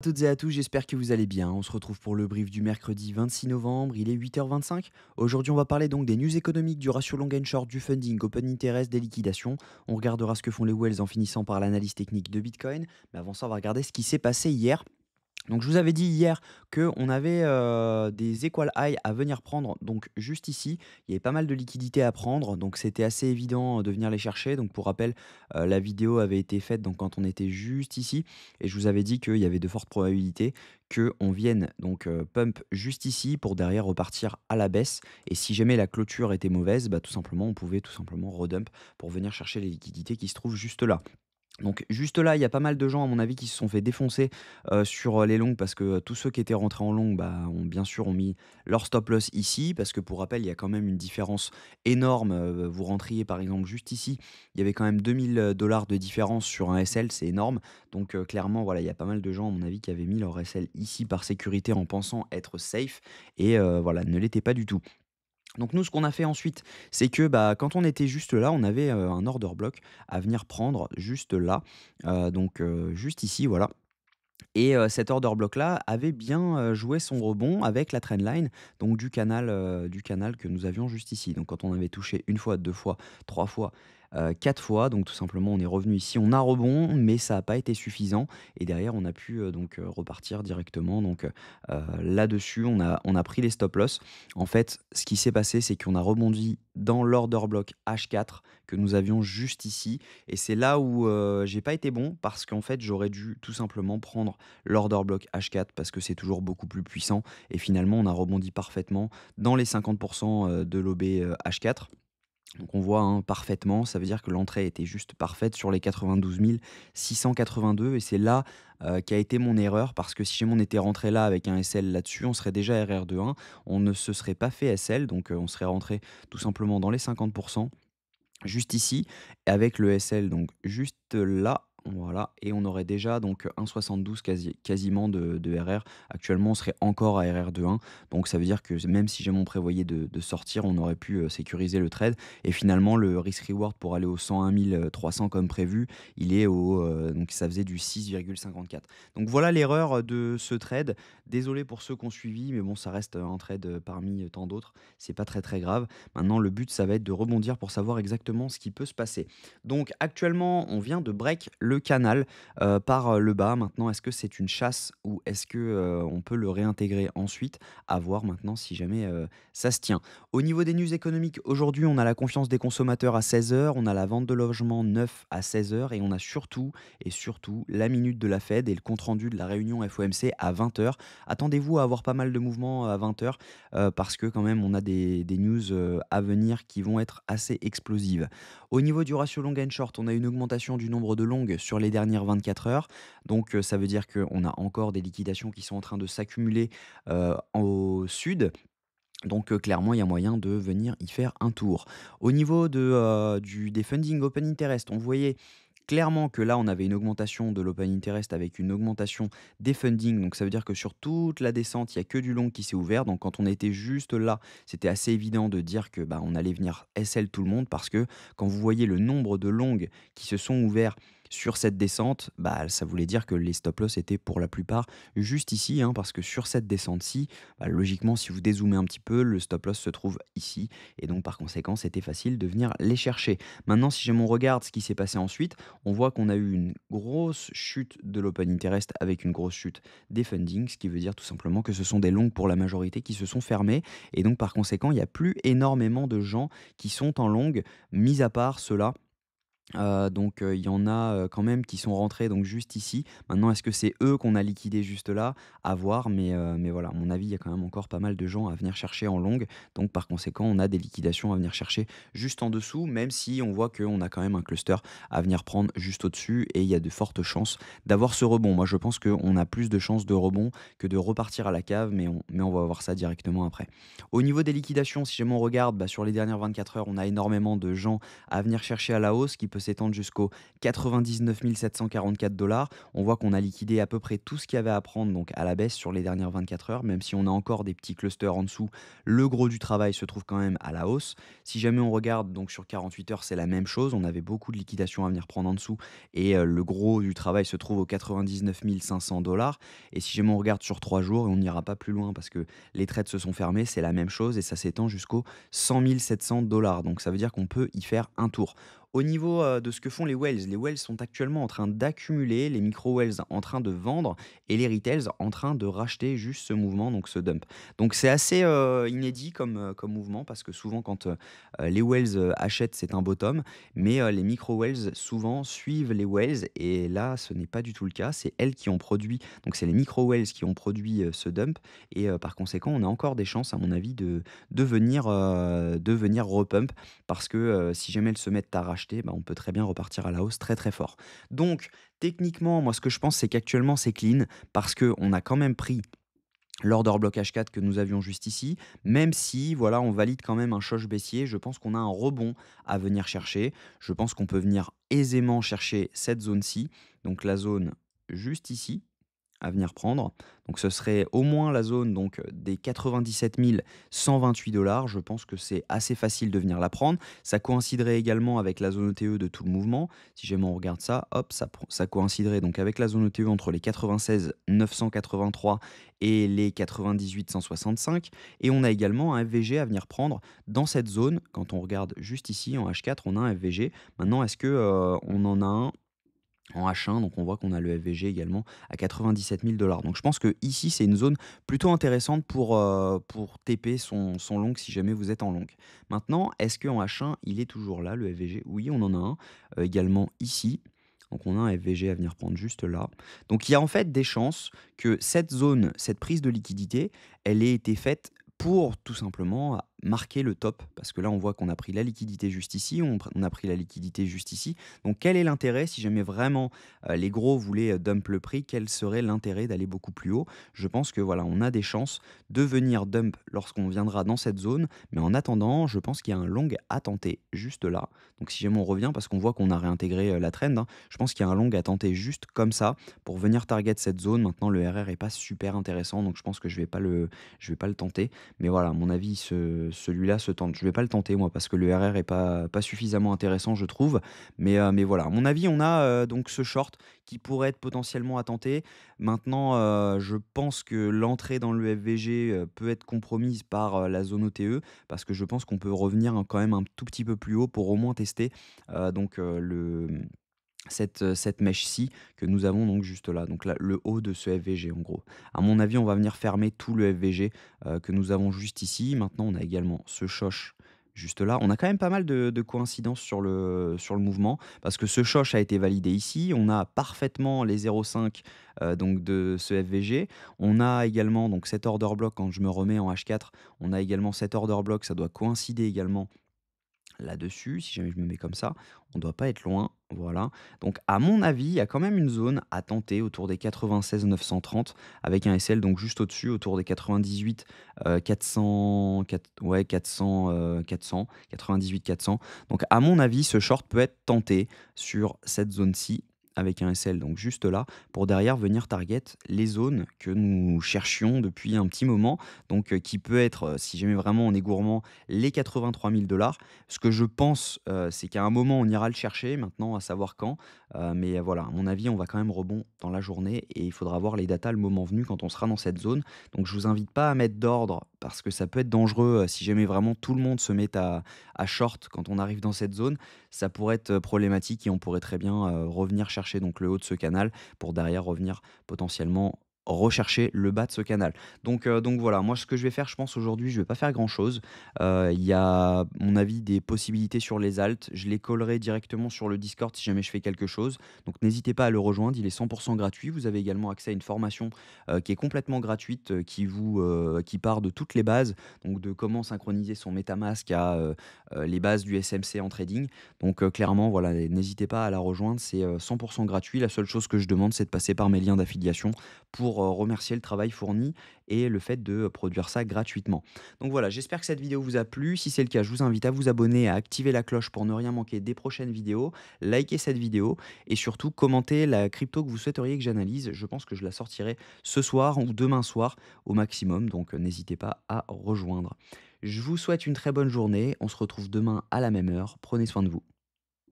À toutes et à tous, j'espère que vous allez bien. On se retrouve pour le brief du mercredi 26 novembre, il est 8h25. Aujourd'hui, on va parler donc des news économiques, du ratio long and short, du funding, open interest, des liquidations. On regardera ce que font les Wells en finissant par l'analyse technique de Bitcoin. Mais avant ça, on va regarder ce qui s'est passé hier. Donc je vous avais dit hier qu'on avait des equal high à venir prendre, donc juste ici, il y avait pas mal de liquidités à prendre, donc c'était assez évident de venir les chercher. Donc pour rappel, la vidéo avait été faite donc quand on était juste ici, et je vous avais dit qu'il y avait de fortes probabilités qu'on vienne donc pump juste ici pour derrière repartir à la baisse. Et si jamais la clôture était mauvaise, bah, tout simplement, on pouvait tout simplement redump pour venir chercher les liquidités qui se trouvent juste là. Donc juste là, il y a pas mal de gens à mon avis qui se sont fait défoncer, sur, les longues parce que tous ceux qui étaient rentrés en longue, bah, ont bien sûr ont mis leur stop loss ici parce que pour rappel, il y a quand même une différence énorme, vous rentriez par exemple juste ici, il y avait quand même 2 000 de différence sur un SL, c'est énorme. Donc clairement, voilà, il y a pas mal de gens à mon avis qui avaient mis leur SL ici par sécurité en pensant être safe et voilà, ne l'étaient pas du tout. Donc nous, ce qu'on a fait ensuite, c'est que, bah, quand on était juste là, on avait, un order block à venir prendre juste là, juste ici, voilà. Et cet order block-là avait bien, joué son rebond avec la trendline, donc du canal que nous avions juste ici. Donc quand on avait touché une fois, 2 fois, 3 fois, 4 fois, donc tout simplement on est revenu ici. On a rebond, mais ça n'a pas été suffisant et derrière on a pu, repartir directement. Donc là-dessus, on a pris les stop loss. En fait, ce qui s'est passé, c'est qu'on a rebondi dans l'order block H4 que nous avions juste ici et c'est là où, j'ai pas été bon parce qu'en fait, j'aurais dû tout simplement prendre l'order block H4 parce que c'est toujours beaucoup plus puissant et finalement, on a rebondi parfaitement dans les 50 de l'OB, H4. Donc on voit, hein, parfaitement, ça veut dire que l'entrée était juste parfaite sur les 92 682 et c'est là, qu'a été mon erreur parce que si jamais on était rentré là avec un SL là-dessus, on serait déjà RR1, on ne se serait pas fait SL donc on serait rentré tout simplement dans les 50 juste ici, avec le SL donc juste là, voilà et on aurait déjà donc 1,72 quasiment de RR. Actuellement, on serait encore à RR1, donc ça veut dire que même si jamais on prévoyait de sortir, on aurait pu, sécuriser le trade et finalement le risk reward pour aller au 101 300 comme prévu, il est donc ça faisait du 6,54. Donc voilà l'erreur, de ce trade. Désolé pour ceux qui ont suivi, mais bon ça reste, un trade, parmi, tant d'autres. C'est pas très, très grave. Maintenant, le but, ça va être de rebondir pour savoir exactement ce qui peut se passer. Donc, actuellement, on vient de break le canal par le bas. Maintenant, est-ce que c'est une chasse ou est-ce que on peut le réintégrer ensuite? À voir maintenant si jamais ça se tient. Au niveau des news économiques, aujourd'hui, on a la confiance des consommateurs à 16 heures, on a la vente de logements neufs à 16 heures et on a surtout, et surtout, la minute de la Fed et le compte-rendu de la réunion FOMC à 20 heures. Attendez-vous à avoir pas mal de mouvements à 20 heures parce que quand même on a des news, à venir qui vont être assez explosives. Au niveau du ratio long and short, on a une augmentation du nombre de longues sur les dernières 24 heures. Donc ça veut dire qu'on a encore des liquidations qui sont en train de s'accumuler, au sud. Donc clairement, il y a moyen de venir y faire un tour. Au niveau des funding open interest, on voyait clairement que là, on avait une augmentation de l'open interest avec une augmentation des funding. Donc ça veut dire que sur toute la descente, il y a que du long qui s'est ouvert. Donc quand on était juste là, c'était assez évident de dire que, bah, on allait venir SL tout le monde parce que quand vous voyez le nombre de longues qui se sont ouverts sur cette descente, bah, ça voulait dire que les stop loss étaient pour la plupart juste ici, hein, parce que sur cette descente-ci, bah, logiquement, si vous dézoomez un petit peu, le stop loss se trouve ici et donc par conséquent, c'était facile de venir les chercher. Maintenant, si jamais on regarde ce qui s'est passé ensuite, on voit qu'on a eu une grosse chute de l'open interest avec une grosse chute des fundings, ce qui veut dire tout simplement que ce sont des longues pour la majorité qui se sont fermées et donc par conséquent, il n'y a plus énormément de gens qui sont en longue, mis à part ceux-là il y en a, quand même qui sont rentrés donc juste ici. Maintenant, est-ce que c'est eux qu'on a liquidés juste là? À voir, mais voilà, à mon avis, il y a quand même encore pas mal de gens à venir chercher en longue. Donc par conséquent, on a des liquidations à venir chercher juste en dessous, même si on voit qu'on a quand même un cluster à venir prendre juste au-dessus et il y a de fortes chances d'avoir ce rebond. Moi, je pense qu'on a plus de chances de rebond que de repartir à la cave, mais on va voir ça directement après. Au niveau des liquidations, si jamais on regarde, bah, sur les dernières 24 heures, on a énormément de gens à venir chercher à la hausse, qui peut s'étendre jusqu'aux 99 744 dollars. On voit qu'on a liquidé à peu près tout ce qu'il y avait à prendre donc à la baisse sur les dernières 24 heures, même si on a encore des petits clusters en dessous. Le gros du travail se trouve quand même à la hausse. Si jamais on regarde donc sur 48 heures, c'est la même chose. On avait beaucoup de liquidations à venir prendre en dessous et le gros du travail se trouve aux 99 500 dollars. Et si jamais on regarde sur 3 jours, et on n'ira pas plus loin parce que les trades se sont fermés, c'est la même chose et ça s'étend jusqu'aux 100 700 dollars. Donc ça veut dire qu'on peut y faire un tour. Au niveau de ce que font les whales sont actuellement en train d'accumuler, les micro-whales en train de vendre et les retails en train de racheter juste ce mouvement, donc ce dump. Donc c'est assez inédit comme mouvement parce que souvent quand les whales achètent, c'est un bottom, mais les micro-whales souvent suivent les whales et là ce n'est pas du tout le cas. C'est elles qui ont produit, donc c'est les micro-whales qui ont produit ce dump et par conséquent on a encore des chances à mon avis de venir repump parce que si jamais elles se mettent à racheter, bah, on peut très bien repartir à la hausse très très fort. Donc techniquement, moi ce que je pense c'est qu'actuellement c'est clean parce qu'on a quand même pris l'order bloc H4 que nous avions juste ici, même si voilà, on valide quand même un choc baissier, je pense qu'on a un rebond à venir chercher. Je pense qu'on peut venir aisément chercher cette zone-ci, donc la zone juste ici, à venir prendre. Donc ce serait au moins la zone donc, des 97 128 dollars. Je pense que c'est assez facile de venir la prendre. Ça coïnciderait également avec la zone ETE de tout le mouvement. Si jamais on regarde ça, hop, ça coïnciderait donc avec la zone ETE entre les 96 983 et les 98 165. Et on a également un FVG à venir prendre dans cette zone. Quand on regarde juste ici en H4, on a un FVG. Maintenant, est-ce que on en a un en H1, donc on voit qu'on a le FVG également à 97 000 dollars. Donc je pense que ici c'est une zone plutôt intéressante pour TP son long si jamais vous êtes en long. Maintenant, est-ce qu'en H1 il est toujours là le FVG? Oui, on en a un également ici. Donc on a un FVG à venir prendre juste là. Donc il y a en fait des chances que cette zone, cette prise de liquidité, elle ait été faite pour tout simplement marquer le top. Parce que là on voit qu'on a pris la liquidité juste ici, on a pris la liquidité juste ici. Donc quel est l'intérêt si jamais vraiment les gros voulaient dump le prix, quel serait l'intérêt d'aller beaucoup plus haut? Je pense que voilà, on a des chances de venir dump lorsqu'on viendra dans cette zone, mais en attendant, je pense qu'il y a un long à tenter juste là. Donc si jamais on revient, parce qu'on voit qu'on a réintégré la trend, hein, je pense qu'il y a un long à tenter juste comme ça pour venir target cette zone. Maintenant le RR est pas super intéressant, donc je pense que je vais pas le tenter. Mais voilà, à mon avis, celui-là se tente. Je vais pas le tenter moi parce que le RR est pas suffisamment intéressant, je trouve. Mais voilà, à mon avis, on a donc ce short qui pourrait être potentiellement à tenter. Maintenant, je pense que l'entrée dans le FVG peut être compromise par la zone OTE parce que je pense qu'on peut revenir quand même un tout petit peu plus haut pour au moins tester donc cette mèche-ci que nous avons donc juste là, donc là, le haut de ce FVG en gros. À mon avis, on va venir fermer tout le FVG que nous avons juste ici. Maintenant, on a également ce choche juste là. On a quand même pas mal de coïncidences sur le mouvement parce que ce choche a été validé ici. On a parfaitement les 0,5 donc de ce FVG. On a également donc cet order block quand je me remets en H4. On a également cet order block. Ça doit coïncider également là-dessus, si jamais je me mets comme ça, on ne doit pas être loin, voilà. Donc à mon avis, il y a quand même une zone à tenter autour des 96 930 avec un SL donc juste au-dessus, autour des 98 400, 400, 98 400. Donc à mon avis, ce short peut être tenté sur cette zone-ci avec un SL donc juste là pour derrière venir target les zones que nous cherchions depuis un petit moment donc qui peut être si jamais vraiment on est gourmand les 83 000 dollars. Ce que je pense, c'est qu'à un moment, on ira le chercher, maintenant à savoir quand. Mais voilà, à mon avis, on va quand même rebond dans la journée et il faudra voir les datas le moment venu quand on sera dans cette zone. Donc je vous invite pas à mettre d'ordre parce que ça peut être dangereux, si jamais vraiment tout le monde se met à short quand on arrive dans cette zone. Ça pourrait être, problématique et on pourrait très bien, revenir chercher donc le haut de ce canal pour derrière revenir potentiellement rechercher le bas de ce canal. Donc voilà, moi ce que je vais faire, je pense aujourd'hui, je vais pas faire grand-chose. Il y a, à mon avis, des possibilités sur les alts. Je les collerai directement sur le Discord si jamais je fais quelque chose. Donc n'hésitez pas à le rejoindre, il est 100% gratuit. Vous avez également accès à une formation qui est complètement gratuite, qui part de toutes les bases, donc de comment synchroniser son MetaMask à les bases du SMC en trading. Donc clairement, voilà, n'hésitez pas à la rejoindre, c'est 100% gratuit. La seule chose que je demande, c'est de passer par mes liens d'affiliation pour pour remercier le travail fourni et le fait de produire ça gratuitement. Donc voilà, j'espère que cette vidéo vous a plu. Si c'est le cas, je vous invite à vous abonner, à activer la cloche pour ne rien manquer des prochaines vidéos, liker cette vidéo et surtout commenter la crypto que vous souhaiteriez que j'analyse. Je pense que je la sortirai ce soir ou demain soir au maximum, donc n'hésitez pas à rejoindre. Je vous souhaite une très bonne journée, on se retrouve demain à la même heure, prenez soin de vous.